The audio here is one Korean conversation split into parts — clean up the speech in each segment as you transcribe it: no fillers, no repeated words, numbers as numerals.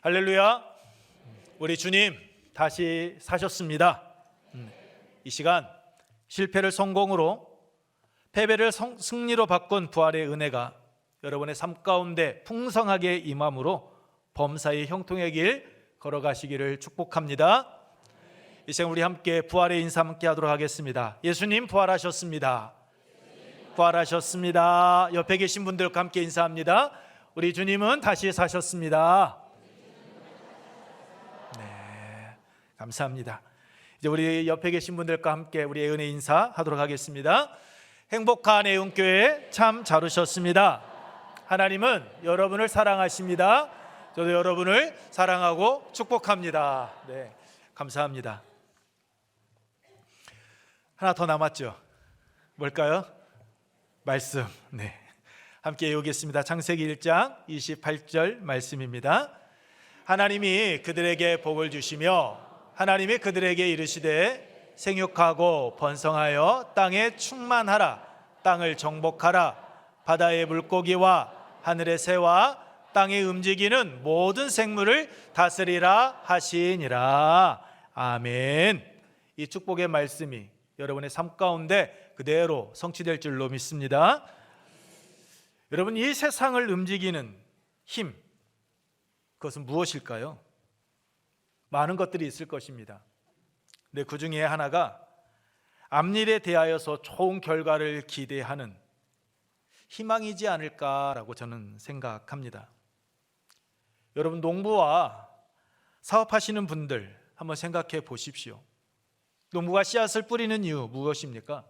할렐루야. 우리 주님 다시 사셨습니다. 이 시간 실패를 성공으로, 패배를 승리로 바꾼 부활의 은혜가 여러분의 삶 가운데 풍성하게 임함으로 범사의 형통의 길 걸어가시기를 축복합니다. 이 시간 우리 함께 부활의 인사 함께 하도록 하겠습니다. 예수님 부활하셨습니다. 부활하셨습니다. 옆에 계신 분들과 함께 인사합니다. 우리 주님은 다시 사셨습니다. 네, 감사합니다. 이제 우리 옆에 계신 분들과 함께 우리의 은혜 인사하도록 하겠습니다. 행복한 애운교회 참 잘 오셨습니다. 하나님은 여러분을 사랑하십니다. 저도 여러분을 사랑하고 축복합니다. 네, 감사합니다. 하나 더 남았죠? 뭘까요? 말씀. 네, 함께 읽겠습니다. 창세기 1장 28절 말씀입니다. 하나님이 그들에게 복을 주시며 하나님이 그들에게 이르시되 생육하고 번성하여 땅에 충만하라. 땅을 정복하라. 바다의 물고기와 하늘의 새와 땅에 움직이는 모든 생물을 다스리라 하시니라. 아멘. 이 축복의 말씀이 여러분의 삶 가운데 그대로 성취될 줄로 믿습니다. 여러분, 이 세상을 움직이는 힘, 그것은 무엇일까요? 많은 것들이 있을 것입니다. 근데 그 중에 하나가 앞일에 대하여서 좋은 결과를 기대하는 희망이지 않을까라고 저는 생각합니다. 여러분, 농부와 사업하시는 분들 한번 생각해 보십시오. 농부가 씨앗을 뿌리는 이유 무엇입니까?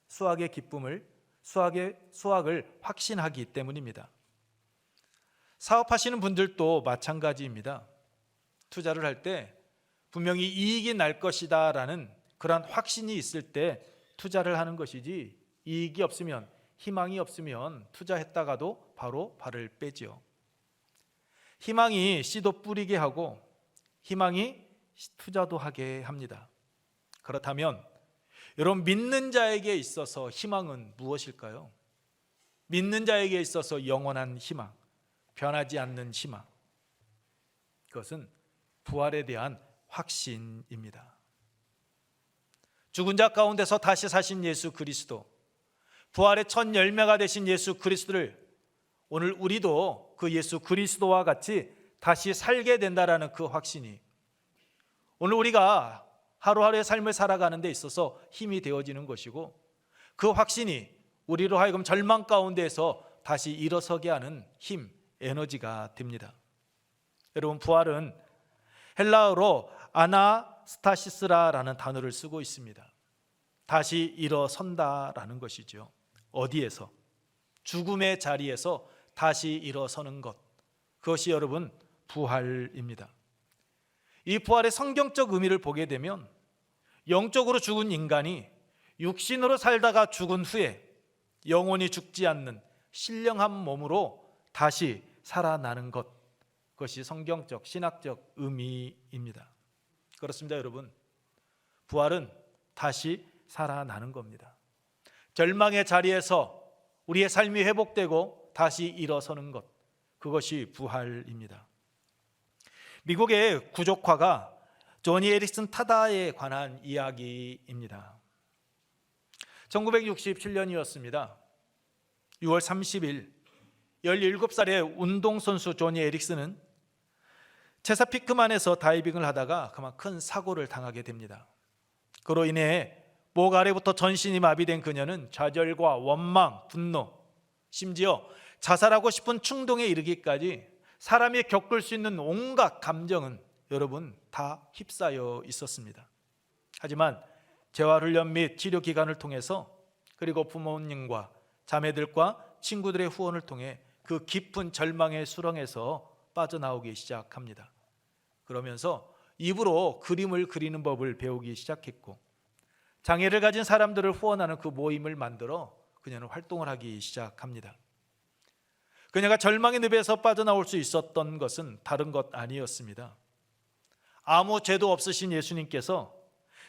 수확의 기쁨을, 수확을 확신하기 때문입니다. 사업하시는 분들도 마찬가지입니다. 투자를 할 때 분명히 이익이 날 것이다 라는 그런 확신이 있을 때 투자를 하는 것이지, 이익이 없으면, 희망이 없으면 투자했다가도 바로 발을 빼지요. 희망이 씨도 뿌리게 하고 희망이 투자도 하게 합니다. 그렇다면 여러분, 믿는 자에게 있어서 희망은 무엇일까요? 믿는 자에게 있어서 영원한 희망, 변하지 않는 희망, 그것은 부활에 대한 확신입니다. 죽은 자 가운데서 다시 사신 예수 그리스도, 부활의 첫 열매가 되신 예수 그리스도를 오늘 우리도 그 예수 그리스도와 같이 다시 살게 된다라는 그 확신이 오늘 우리가 하루하루의 삶을 살아가는 데 있어서 힘이 되어지는 것이고, 그 확신이 우리로 하여금 절망 가운데에서 다시 일어서게 하는 힘, 에너지가 됩니다. 여러분, 부활은 헬라어로 아나스타시스라는 단어를 쓰고 있습니다. 다시 일어선다라는 것이죠. 어디에서? 죽음의 자리에서 다시 일어서는 것, 그것이 여러분 부활입니다. 이 부활의 성경적 의미를 보게 되면 영적으로 죽은 인간이 육신으로 살다가 죽은 후에 영원히 죽지 않는 신령한 몸으로 다시 살아나는 것, 그것이 성경적 신학적 의미입니다. 그렇습니다. 여러분, 부활은 다시 살아나는 겁니다. 절망의 자리에서 우리의 삶이 회복되고 다시 일어서는 것, 그것이 부활입니다. 미국의 구족화가 조니 에릭슨 타다에 관한 이야기입니다. 1967년이었습니다. 6월 30일 17살의 운동선수 조니 에릭슨은 체사피크만에서 다이빙을 하다가 그만 큰 사고를 당하게 됩니다. 그로 인해 목 아래부터 전신이 마비된 그녀는 좌절과 원망, 분노, 심지어 자살하고 싶은 충동에 이르기까지 사람이 겪을 수 있는 온갖 감정은 여러분 다 휩싸여 있었습니다. 하지만 재활훈련 및 치료 기간을 통해서, 그리고 부모님과 자매들과 친구들의 후원을 통해 그 깊은 절망의 수렁에서 빠져나오기 시작합니다. 그러면서 입으로 그림을 그리는 법을 배우기 시작했고, 장애를 가진 사람들을 후원하는 그 모임을 만들어 그녀는 활동을 하기 시작합니다. 그녀가 절망의 늪에서 빠져나올 수 있었던 것은 다른 것 아니었습니다. 아무 죄도 없으신 예수님께서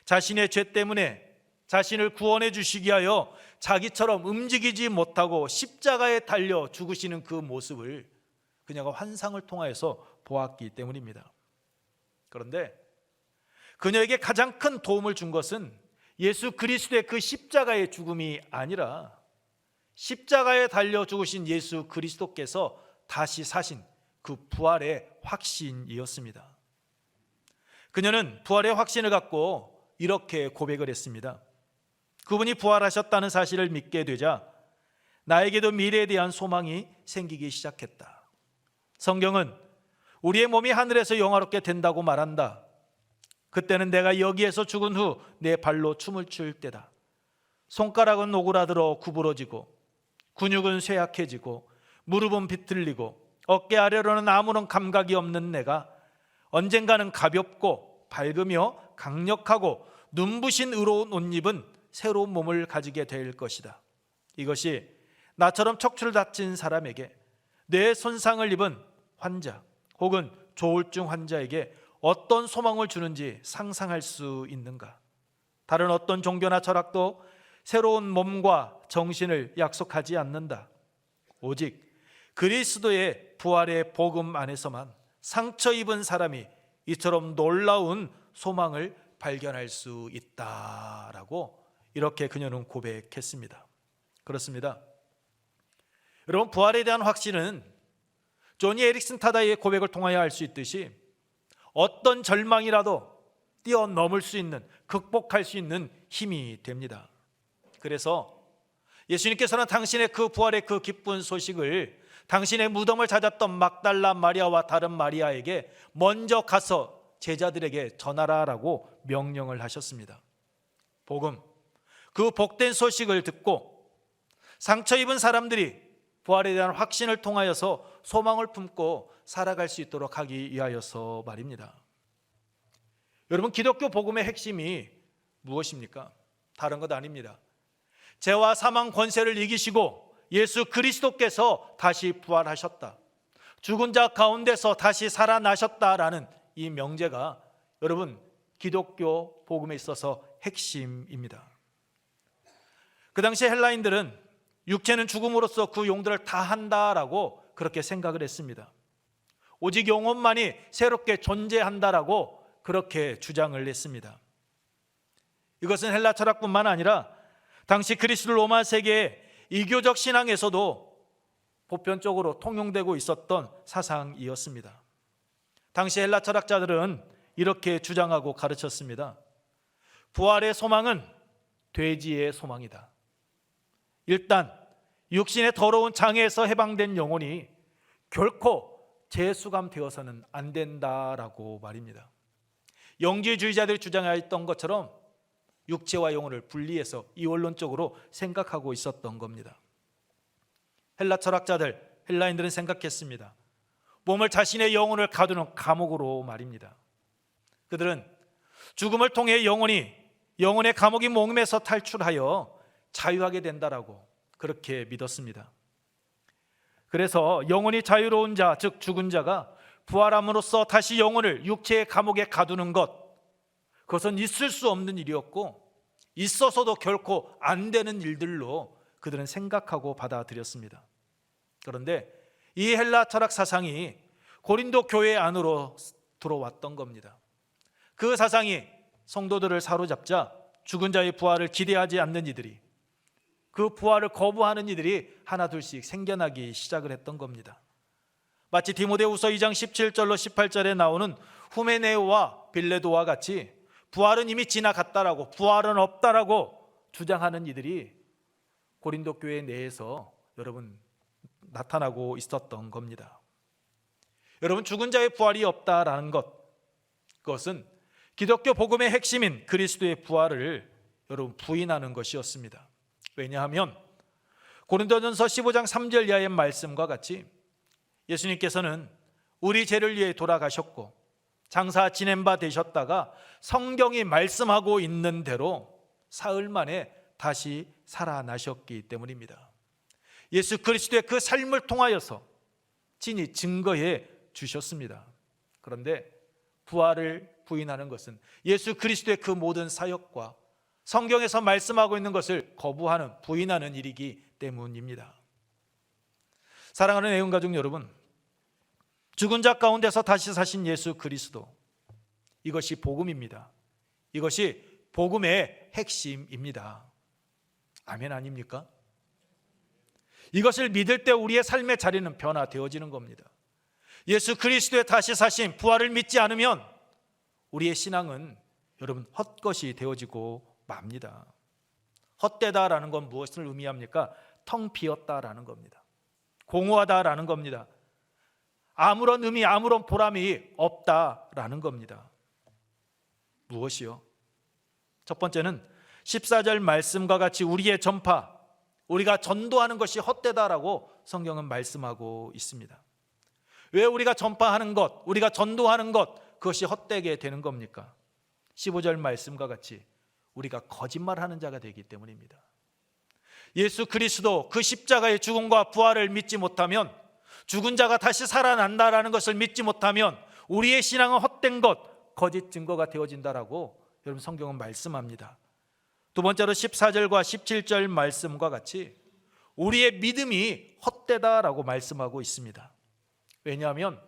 자신의 죄 때문에 자신을 구원해 주시기 위하여 자기처럼 움직이지 못하고 십자가에 달려 죽으시는 그 모습을 그녀가 환상을 통하여서 보았기 때문입니다. 그런데 그녀에게 가장 큰 도움을 준 것은 예수 그리스도의 그 십자가의 죽음이 아니라 십자가에 달려 죽으신 예수 그리스도께서 다시 사신 그 부활의 확신이었습니다. 그녀는 부활의 확신을 갖고 이렇게 고백을 했습니다. 그분이 부활하셨다는 사실을 믿게 되자 나에게도 미래에 대한 소망이 생기기 시작했다. 성경은 우리의 몸이 하늘에서 영화롭게 된다고 말한다. 그때는 내가 여기에서 죽은 후 내 발로 춤을 출 때다. 손가락은 오그라들어 구부러지고 근육은 쇠약해지고 무릎은 비틀리고 어깨 아래로는 아무런 감각이 없는 내가 언젠가는 가볍고 밝으며 강력하고 눈부신 의로운 옷 입은 새로운 몸을 가지게 될 것이다. 이것이 나처럼 척추를 다친 사람에게, 뇌 손상을 입은 환자 혹은 조울증 환자에게 어떤 소망을 주는지 상상할 수 있는가? 다른 어떤 종교나 철학도 새로운 몸과 정신을 약속하지 않는다. 오직 그리스도의 부활의 복음 안에서만 상처 입은 사람이 이처럼 놀라운 소망을 발견할 수 있다라고 이렇게 그녀는 고백했습니다. 그렇습니다. 여러분, 부활에 대한 확신은 조니 에릭슨 타다의 고백을 통하여 알 수 있듯이 어떤 절망이라도 뛰어넘을 수 있는, 극복할 수 있는 힘이 됩니다. 그래서 예수님께서는 당신의 그 부활의 그 기쁜 소식을 당신의 무덤을 찾았던 막달라 마리아와 다른 마리아에게 먼저 가서 제자들에게 전하라라고 명령을 하셨습니다. 복음, 그 복된 소식을 듣고 상처 입은 사람들이 부활에 대한 확신을 통하여서 소망을 품고 살아갈 수 있도록 하기 위하여서 말입니다. 여러분, 기독교 복음의 핵심이 무엇입니까? 다른 것 아닙니다. 죄와 사망 권세를 이기시고 예수 그리스도께서 다시 부활하셨다, 죽은 자 가운데서 다시 살아나셨다라는 이 명제가 여러분 기독교 복음에 있어서 핵심입니다. 그 당시 헬라인들은 육체는 죽음으로써 그 용도를 다 한다라고 그렇게 생각을 했습니다. 오직 영혼만이 새롭게 존재한다라고 그렇게 주장을 했습니다. 이것은 헬라 철학뿐만 아니라 당시 그리스 로마 세계의 이교적 신앙에서도 보편적으로 통용되고 있었던 사상이었습니다. 당시 헬라 철학자들은 이렇게 주장하고 가르쳤습니다. 부활의 소망은 돼지의 소망이다. 일단 육신의 더러운 장애에서 해방된 영혼이 결코 재수감되어서는 안 된다라고 말입니다. 영지주의자들이 주장하였던 것처럼 육체와 영혼을 분리해서 이원론적으로 생각하고 있었던 겁니다. 헬라 철학자들, 헬라인들은 생각했습니다. 몸을 자신의 영혼을 가두는 감옥으로 말입니다. 그들은 죽음을 통해 영혼의 감옥인 몸에서 탈출하여 자유하게 된다라고 그렇게 믿었습니다. 그래서 영혼이 자유로운 자, 즉 죽은 자가 부활함으로써 다시 영혼을 육체의 감옥에 가두는 것, 그것은 있을 수 없는 일이었고 있어서도 결코 안 되는 일들로 그들은 생각하고 받아들였습니다. 그런데 이 헬라 철학 사상이 고린도 교회 안으로 들어왔던 겁니다. 그 사상이 성도들을 사로잡자 죽은 자의 부활을 기대하지 않는 이들이, 그 부활을 거부하는 이들이 하나둘씩 생겨나기 시작을 했던 겁니다. 마치 디모데후서 2장 17절로 18절에 나오는 후메네오와 빌레도와 같이 부활은 이미 지나갔다라고, 부활은 없다라고 주장하는 이들이 고린도 교회 내에서 여러분 나타나고 있었던 겁니다. 여러분, 죽은 자의 부활이 없다라는 것, 그것은 기독교 복음의 핵심인 그리스도의 부활을 여러분 부인하는 것이었습니다. 왜냐하면 고린도전서 15장 3절 이하의 말씀과 같이 예수님께서는 우리 죄를 위해 돌아가셨고 장사 지낸 바 되셨다가 성경이 말씀하고 있는 대로 사흘 만에 다시 살아나셨기 때문입니다. 예수 그리스도의 그 삶을 통하여서 친히 증거해 주셨습니다. 그런데 부활을 부인하는 것은 예수 그리스도의 그 모든 사역과 성경에서 말씀하고 있는 것을 거부하는, 부인하는 일이기 때문입니다. 사랑하는 애원가족 여러분, 죽은 자 가운데서 다시 사신 예수 그리스도, 이것이 복음입니다. 이것이 복음의 핵심입니다. 아멘 아닙니까? 이것을 믿을 때 우리의 삶의 자리는 변화되어지는 겁니다. 예수 그리스도의 다시 사심, 부활을 믿지 않으면 우리의 신앙은 여러분 헛것이 되어지고 맙니다. 헛되다라는 건 무엇을 의미합니까? 텅 비었다라는 겁니다. 공허하다라는 겁니다. 아무런 의미, 아무런 보람이 없다라는 겁니다. 무엇이요? 첫 번째는 14절 말씀과 같이 우리의 전파, 우리가 전도하는 것이 헛되다라고 성경은 말씀하고 있습니다. 왜 우리가 전파하는 것, 우리가 전도하는 것, 그것이 헛되게 되는 겁니까? 15절 말씀과 같이 우리가 거짓말하는 자가 되기 때문입니다. 예수 그리스도 그 십자가의 죽음과 부활을 믿지 못하면, 죽은 자가 다시 살아난다라는 것을 믿지 못하면 우리의 신앙은 헛된 것, 거짓 증거가 되어진다라고 여러분 성경은 말씀합니다. 두 번째로 14절과 17절 말씀과 같이 우리의 믿음이 헛되다라고 말씀하고 있습니다. 왜냐하면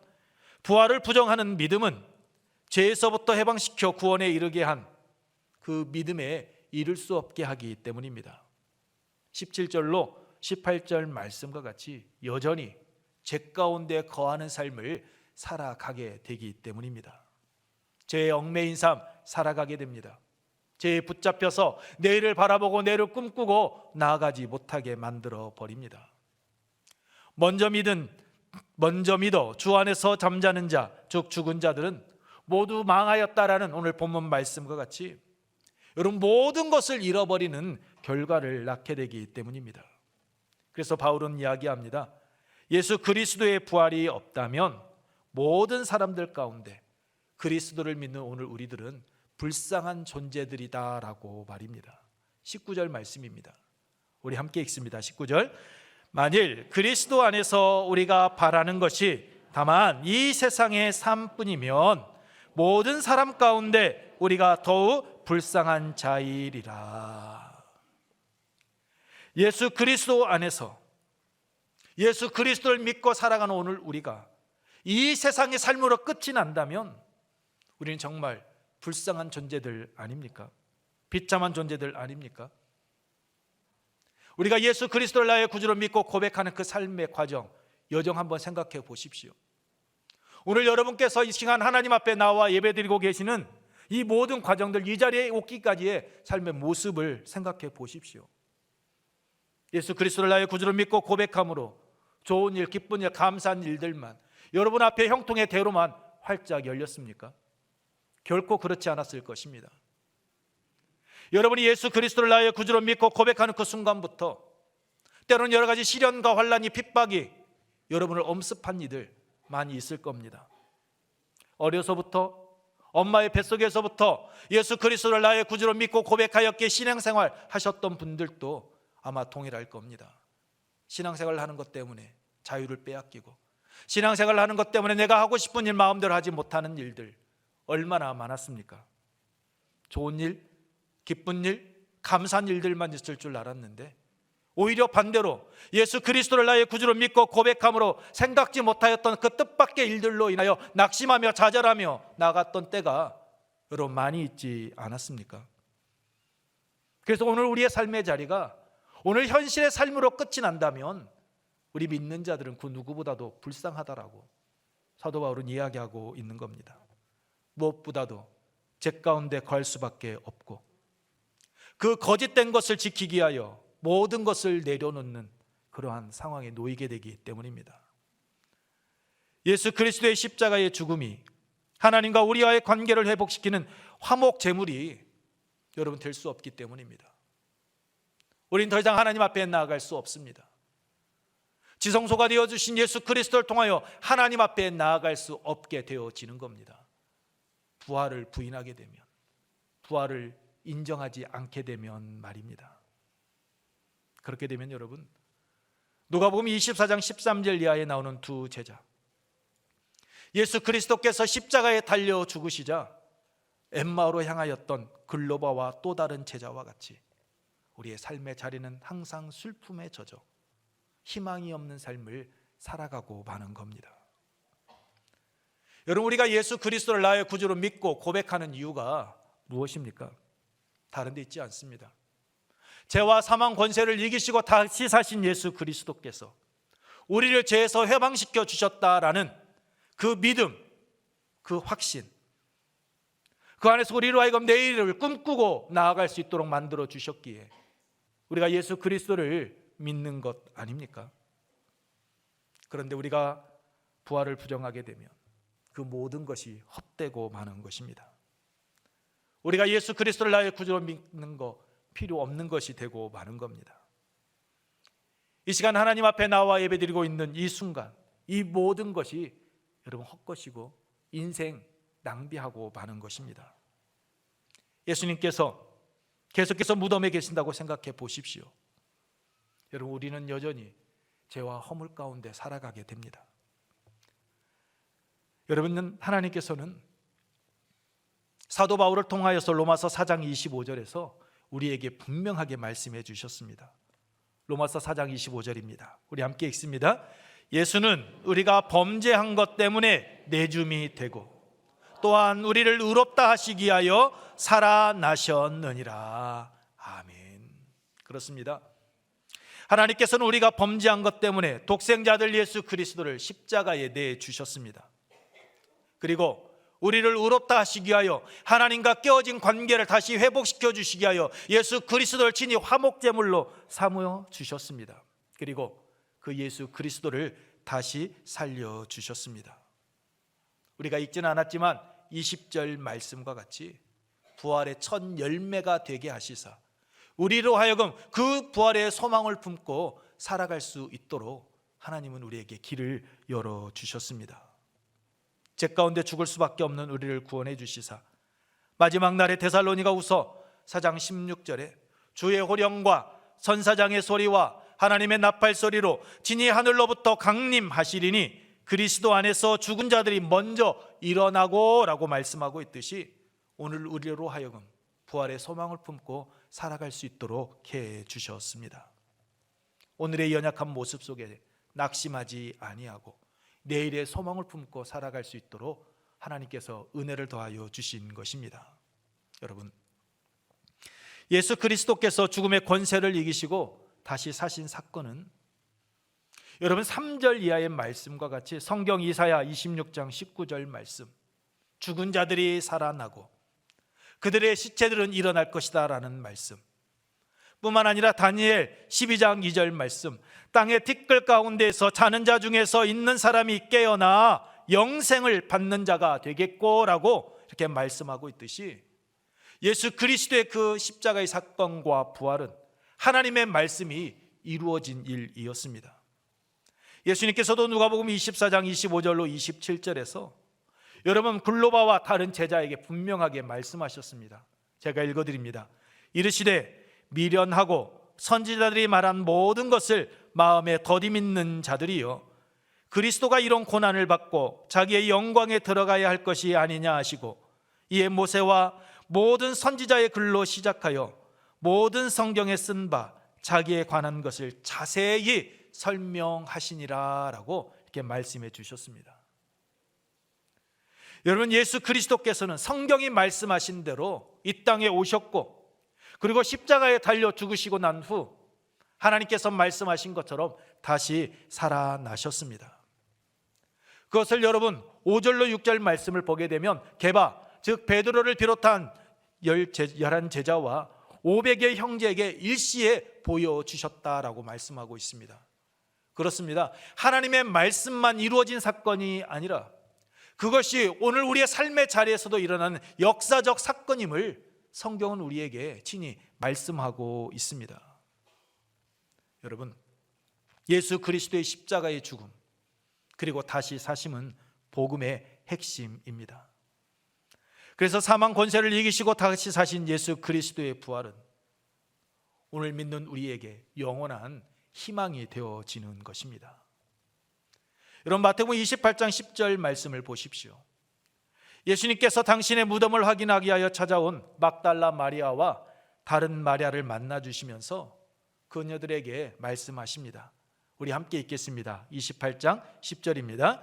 부활을 부정하는 믿음은 죄에서부터 해방시켜 구원에 이르게 한 그 믿음에 이를 수 없게 하기 때문입니다. 17절로 18절 말씀과 같이 여전히 죄 가운데 거하는 삶을 살아가게 되기 때문입니다. 죄에 얽매인 삶 살아가게 됩니다. 죄에 붙잡혀서 내일을 바라보고 내일을 꿈꾸고 나아가지 못하게 만들어 버립니다. 먼저 믿어 주 안에서 잠자는 자, 즉 죽은 자들은 모두 망하였다라는 오늘 본문 말씀과 같이 여러분 모든 것을 잃어버리는 결과를 낳게 되기 때문입니다. 그래서 바울은 이야기합니다. 예수 그리스도의 부활이 없다면 모든 사람들 가운데 그리스도를 믿는 오늘 우리들은 불쌍한 존재들이다라고 말입니다. 19절 말씀입니다. 우리 함께 읽습니다. 19절. 만일 그리스도 안에서 우리가 바라는 것이 다만 이 세상의 삶뿐이면 모든 사람 가운데 우리가 더욱 불쌍한 자이리라. 예수 그리스도 안에서 예수 그리스도를 믿고 살아가는 오늘 우리가 이 세상의 삶으로 끝이 난다면 우리는 정말 불쌍한 존재들 아닙니까? 비참한 존재들 아닙니까? 우리가 예수 그리스도를 나의 구주로 믿고 고백하는 그 삶의 과정, 여정 한번 생각해 보십시오. 오늘 여러분께서 이 시간 하나님 앞에 나와 예배드리고 계시는 이 모든 과정들, 이 자리에 오기까지의 삶의 모습을 생각해 보십시오. 예수 그리스도를 나의 구주로 믿고 고백함으로 좋은 일, 기쁜 일, 감사한 일들만 여러분 앞에 형통의 대로만 활짝 열렸습니까? 결코 그렇지 않았을 것입니다. 여러분이 예수 그리스도를 나의 구주로 믿고 고백하는 그 순간부터 때로는 여러 가지 시련과 환난이, 핍박이 여러분을 엄습한 이들 많이 있을 겁니다. 어려서부터 엄마의 뱃속에서부터 예수 그리스도를 나의 구주로 믿고 고백하였기에 신앙생활 하셨던 분들도 아마 동일할 겁니다. 신앙생활을 하는 것 때문에 자유를 빼앗기고, 신앙생활을 하는 것 때문에 내가 하고 싶은 일 마음대로 하지 못하는 일들 얼마나 많았습니까? 좋은 일, 기쁜 일, 감사한 일들만 있을 줄 알았는데 오히려 반대로 예수 그리스도를 나의 구주로 믿고 고백함으로 생각지 못하였던 그 뜻밖의 일들로 인하여 낙심하며 좌절하며 나갔던 때가 여러분 많이 있지 않았습니까? 그래서 오늘 우리의 삶의 자리가 오늘 현실의 삶으로 끝이 난다면 우리 믿는 자들은 그 누구보다도 불쌍하다라고 사도 바울은 이야기하고 있는 겁니다. 무엇보다도 죄 가운데 거할 수밖에 없고 그 거짓된 것을 지키기 위하여 모든 것을 내려놓는 그러한 상황에 놓이게 되기 때문입니다. 예수 그리스도의 십자가의 죽음이 하나님과 우리와의 관계를 회복시키는 화목 제물이 여러분 될 수 없기 때문입니다. 우리는 더 이상 하나님 앞에 나아갈 수 없습니다. 지성소가 되어주신 예수 그리스도를 통하여 하나님 앞에 나아갈 수 없게 되어지는 겁니다. 부활을 부인하게 되면, 부활을 인정하지 않게 되면 말입니다. 그렇게 되면 여러분, 누가복음 24장 13절 이하에 나오는 두 제자, 예수 그리스도께서 십자가에 달려 죽으시자 엠마오로 향하였던 글로바와 또 다른 제자와 같이 우리의 삶의 자리는 항상 슬픔에 젖어 희망이 없는 삶을 살아가고 마는 겁니다. 여러분, 우리가 예수 그리스도를 나의 구주로 믿고 고백하는 이유가 무엇입니까? 다른 데 있지 않습니다. 죄와 사망 권세를 이기시고 다시 사신 예수 그리스도께서 우리를 죄에서 해방시켜 주셨다라는 그 믿음, 그 확신, 그 안에서 우리로 하여금 내일을 꿈꾸고 나아갈 수 있도록 만들어 주셨기에 우리가 예수 그리스도를 믿는 것 아닙니까? 그런데 우리가 부활을 부정하게 되면 그 모든 것이 헛되고 마는 것입니다. 우리가 예수 그리스도를 나의 구주로 믿는 거 필요 없는 것이 되고 마는 겁니다. 이 시간 하나님 앞에 나와 예배드리고 있는 이 순간, 이 모든 것이 여러분 헛것이고 인생 낭비하고 마는 것입니다. 예수님께서 계속해서 무덤에 계신다고 생각해 보십시오. 여러분, 우리는 여전히 죄와 허물 가운데 살아가게 됩니다. 여러분, 하나님께서는 사도 바울을 통하여서 로마서 4장 25절에서 우리에게 분명하게 말씀해 주셨습니다. 로마서 4장 25절입니다. 우리 함께 읽습니다. 예수는 우리가 범죄한 것 때문에 내줌이 되고 또한 우리를 의롭다 하시기 위하여 살아나셨느니라. 아멘. 그렇습니다. 하나님께서는 우리가 범죄한 것 때문에 독생자들 예수 그리스도를 십자가에 내주셨습니다. 그리고 우리를 의롭다 하시기 위하여 하나님과 깨어진 관계를 다시 회복시켜 주시기 위하여 예수 그리스도를 친히 화목제물로 삼어 주셨습니다. 그리고 그 예수 그리스도를 다시 살려 주셨습니다. 우리가 읽지는 않았지만 20절 말씀과 같이 부활의 첫 열매가 되게 하시사 우리로 하여금 그 부활의 소망을 품고 살아갈 수 있도록 하나님은 우리에게 길을 열어 주셨습니다. 죄 가운데 죽을 수밖에 없는 우리를 구원해 주시사 마지막 날에 데살로니가후서 4장 16절에 주의 호령과 선사장의 소리와 하나님의 나팔 소리로 진이 하늘로부터 강림하시리니 그리스도 안에서 죽은 자들이 먼저 일어나고 라고 말씀하고 있듯이 오늘 우리로 하여금 부활의 소망을 품고 살아갈 수 있도록 해 주셨습니다. 오늘의 연약한 모습 속에 낙심하지 아니하고 내일의 소망을 품고 살아갈 수 있도록 하나님께서 은혜를 더하여 주신 것입니다. 여러분, 예수 그리스도께서 죽음의 권세를 이기시고 다시 사신 사건은 여러분 3절 이하의 말씀과 같이 성경 이사야 26장 19절 말씀, 죽은 자들이 살아나고 그들의 시체들은 일어날 것이다 라는 말씀, 뿐만 아니라 다니엘 12장 2절 말씀, 땅의 티끌 가운데에서 자는 자 중에서 있는 사람이 깨어나 영생을 받는 자가 되겠고 라고 이렇게 말씀하고 있듯이 예수 그리스도의 그 십자가의 사건과 부활은 하나님의 말씀이 이루어진 일이었습니다. 예수님께서도 누가복음 24장 25절로 27절에서 여러분 글로바와 다른 제자에게 분명하게 말씀하셨습니다. 제가 읽어드립니다. 이르시되 미련하고 선지자들이 말한 모든 것을 마음에 더디 믿는 자들이요 그리스도가 이런 고난을 받고 자기의 영광에 들어가야 할 것이 아니냐 하시고 이에 모세와 모든 선지자의 글로 시작하여 모든 성경에 쓴 바 자기에 관한 것을 자세히 설명하시니라 라고 이렇게 말씀해 주셨습니다. 여러분, 예수 그리스도께서는 성경이 말씀하신 대로 이 땅에 오셨고 그리고 십자가에 달려 죽으시고 난 후 하나님께서 말씀하신 것처럼 다시 살아나셨습니다. 그것을 여러분 5절로 6절 말씀을 보게 되면 게바, 즉 베드로를 비롯한 11제자와 500의 형제에게 일시에 보여주셨다라고 말씀하고 있습니다. 그렇습니다. 하나님의 말씀만 이루어진 사건이 아니라 그것이 오늘 우리의 삶의 자리에서도 일어나는 역사적 사건임을 성경은 우리에게 친히 말씀하고 있습니다. 여러분, 예수 그리스도의 십자가의 죽음 그리고 다시 사심은 복음의 핵심입니다. 그래서 사망 권세를 이기시고 다시 사신 예수 그리스도의 부활은 오늘 믿는 우리에게 영원한 희망이 되어지는 것입니다. 여러분, 마태복음 28장 10절 말씀을 보십시오. 예수님께서 당신의 무덤을 확인하기 위하여 찾아온 막달라 마리아와 다른 마리아를 만나 주시면서 그녀들에게 말씀하십니다. 우리 함께 읽겠습니다. 28장 10절입니다.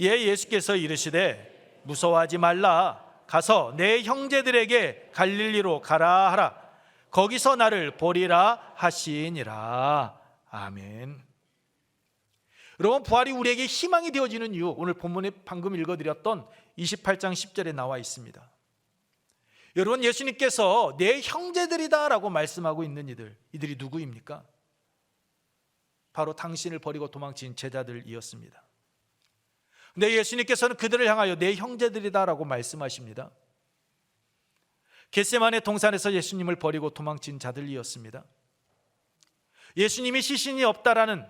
예, 예수께서 이르시되 무서워하지 말라. 가서 내 형제들에게 갈릴리로 가라 하라. 거기서 나를 보리라 하시니라. 아멘. 여러분, 부활이 우리에게 희망이 되어지는 이유, 오늘 본문에 방금 읽어드렸던 28장 10절에 나와 있습니다. 여러분, 예수님께서 내 형제들이다 라고 말씀하고 있는 이들이 누구입니까? 바로 당신을 버리고 도망친 제자들이었습니다. 근데 예수님께서는 그들을 향하여 내 형제들이다 라고 말씀하십니다. 겟세마네 동산에서 예수님을 버리고 도망친 자들이었습니다. 예수님이 시신이 없다라는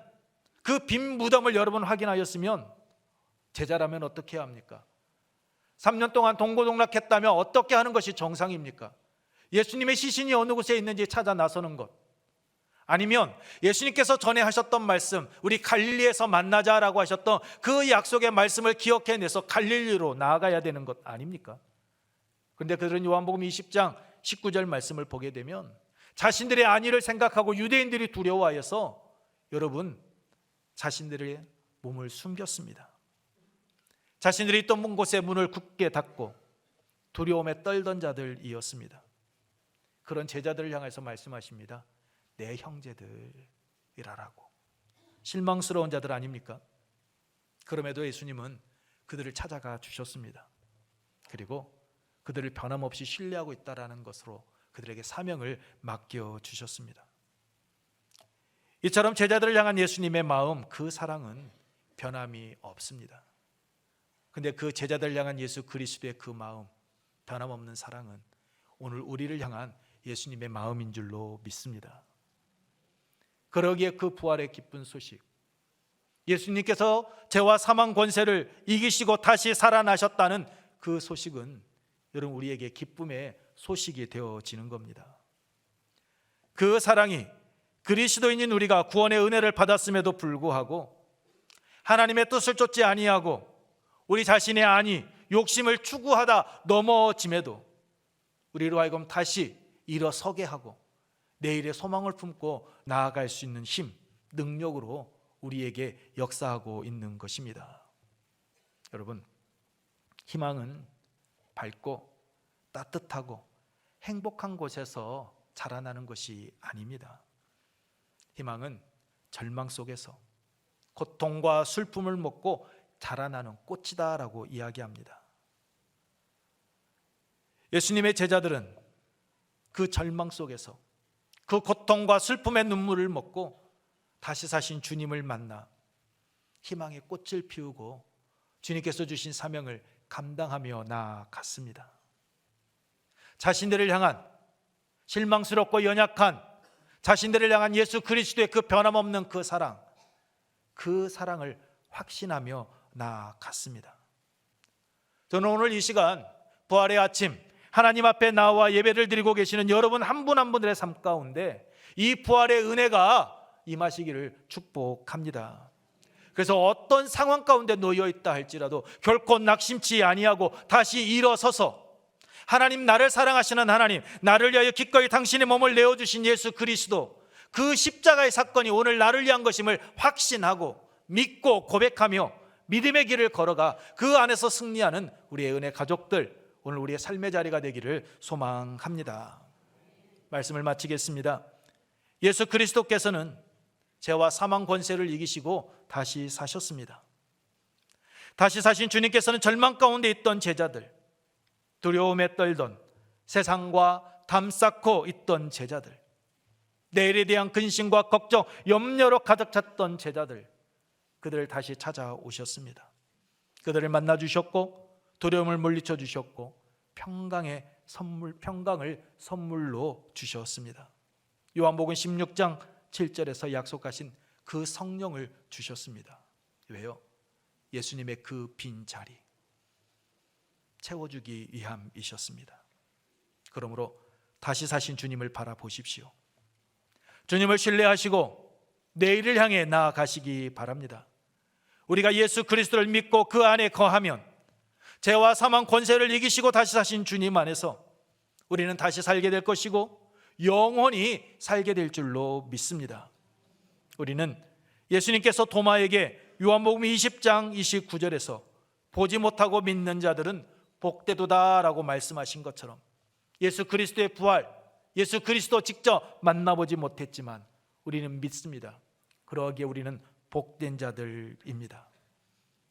그 빈 무덤을 여러분 확인하였으면 제자라면 어떻게 해야 합니까? 3년 동안 동고동락했다면 어떻게 하는 것이 정상입니까? 예수님의 시신이 어느 곳에 있는지 찾아 나서는 것, 아니면 예수님께서 전에 하셨던 말씀, 우리 갈릴리에서 만나자라고 하셨던 그 약속의 말씀을 기억해내서 갈릴리로 나아가야 되는 것 아닙니까? 그런데 그들은 요한복음 20장 19절 말씀을 보게 되면 자신들의 안위를 생각하고 유대인들이 두려워하여서 여러분, 자신들의 몸을 숨겼습니다. 자신들이 있던 곳에 문을 굳게 닫고 두려움에 떨던 자들이었습니다. 그런 제자들을 향해서 말씀하십니다. 내 형제들이라라고. 실망스러운 자들 아닙니까? 그럼에도 예수님은 그들을 찾아가 주셨습니다. 그리고 그들을 변함없이 신뢰하고 있다라는 것으로 그들에게 사명을 맡겨 주셨습니다. 이처럼 제자들을 향한 예수님의 마음, 그 사랑은 변함이 없습니다. 근데 그 제자들을 향한 예수 그리스도의 그 마음, 변함없는 사랑은 오늘 우리를 향한 예수님의 마음인 줄로 믿습니다. 그러기에 그 부활의 기쁜 소식, 예수님께서 죄와 사망 권세를 이기시고 다시 살아나셨다는 그 소식은 여러분 우리에게 기쁨의 소식이 되어지는 겁니다. 그 사랑이 그리스도인인 우리가 구원의 은혜를 받았음에도 불구하고 하나님의 뜻을 쫓지 아니하고 우리 자신의 안위, 욕심을 추구하다 넘어짐에도 우리로 하여금 다시 일어서게 하고 내일의 소망을 품고 나아갈 수 있는 힘, 능력으로 우리에게 역사하고 있는 것입니다. 여러분, 희망은 밝고 따뜻하고 행복한 곳에서 자라나는 것이 아닙니다. 희망은 절망 속에서 고통과 슬픔을 먹고 자라나는 꽃이다라고 이야기합니다. 예수님의 제자들은 그 절망 속에서 그 고통과 슬픔의 눈물을 먹고 다시 사신 주님을 만나 희망의 꽃을 피우고 주님께서 주신 사명을 감당하며 나아갔습니다. 자신들을 향한 실망스럽고 연약한 자신들을 향한 예수 그리스도의 그 변함없는 그 사랑을 확신하며 나아갔습니다. 저는 오늘 이 시간 부활의 아침 하나님 앞에 나와 예배를 드리고 계시는 여러분 한 분 한 분들의 삶 가운데 이 부활의 은혜가 임하시기를 축복합니다. 그래서 어떤 상황 가운데 놓여 있다 할지라도 결코 낙심치 아니하고 다시 일어서서 하나님, 나를 사랑하시는 하나님, 나를 위하여 기꺼이 당신의 몸을 내어주신 예수 그리스도, 그 십자가의 사건이 오늘 나를 위한 것임을 확신하고 믿고 고백하며 믿음의 길을 걸어가 그 안에서 승리하는 우리의 은혜 가족들, 오늘 우리의 삶의 자리가 되기를 소망합니다. 말씀을 마치겠습니다. 예수 그리스도께서는 죄와 사망 권세를 이기시고 다시 사셨습니다. 다시 사신 주님께서는 절망 가운데 있던 제자들, 두려움에 떨던, 세상과 담 쌓고 있던 제자들, 내일에 대한 근심과 걱정, 염려로 가득 찼던 제자들, 그들을 다시 찾아오셨습니다. 그들을 만나 주셨고 두려움을 물리쳐 주셨고 평강을 선물로 주셨습니다. 요한복음 16장 7절에서 약속하신 그 성령을 주셨습니다. 왜요? 예수님의 그 빈 자리 채워주기 위함이셨습니다. 그러므로 다시 사신 주님을 바라보십시오. 주님을 신뢰하시고 내일을 향해 나아가시기 바랍니다. 우리가 예수 그리스도를 믿고 그 안에 거하면 죄와 사망 권세를 이기시고 다시 사신 주님 안에서 우리는 다시 살게 될 것이고 영원히 살게 될 줄로 믿습니다. 우리는 예수님께서 도마에게 요한복음 20장 29절에서 보지 못하고 믿는 자들은 복되도다라고 말씀하신 것처럼 예수 그리스도의 부활, 예수 그리스도 직접 만나보지 못했지만 우리는 믿습니다. 그러기에 우리는 복된 자들입니다.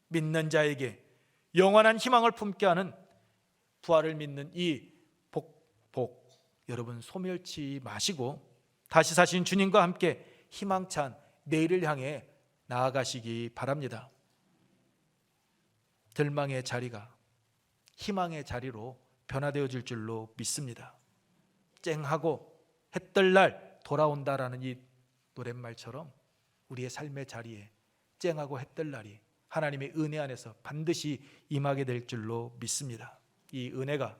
믿는 자에게 영원한 희망을 품게 하는 부활을 믿는 이 복 여러분 소멸치 마시고 다시 사신 주님과 함께 희망찬 내일을 향해 나아가시기 바랍니다. 절망의 자리가 희망의 자리로 변화되어질 줄로 믿습니다. 쨍하고 해뜰 날 돌아온다라는 이 노랫말처럼 우리의 삶의 자리에 쨍하고 해뜰 날이 하나님의 은혜 안에서 반드시 임하게 될 줄로 믿습니다. 이 은혜가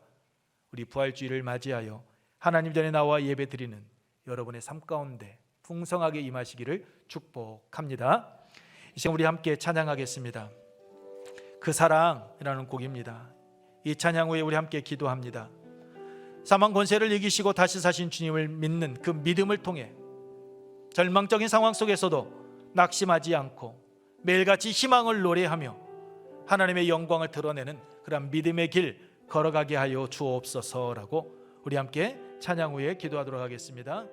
우리 부활주일을 맞이하여 하나님 전에 나와 예배 드리는 여러분의 삶 가운데 풍성하게 임하시기를 축복합니다. 이 시간 우리 함께 찬양하겠습니다. 그 사랑이라는 곡입니다. 이 찬양 후에 우리 함께 기도합니다. 사망 권세를 이기시고 다시 사신 주님을 믿는 그 믿음을 통해 절망적인 상황 속에서도 낙심하지 않고 매일같이 희망을 노래하며 하나님의 영광을 드러내는 그런 믿음의 길 걸어가게 하여 주옵소서라고 우리 함께 찬양 후에 기도하도록 하겠습니다.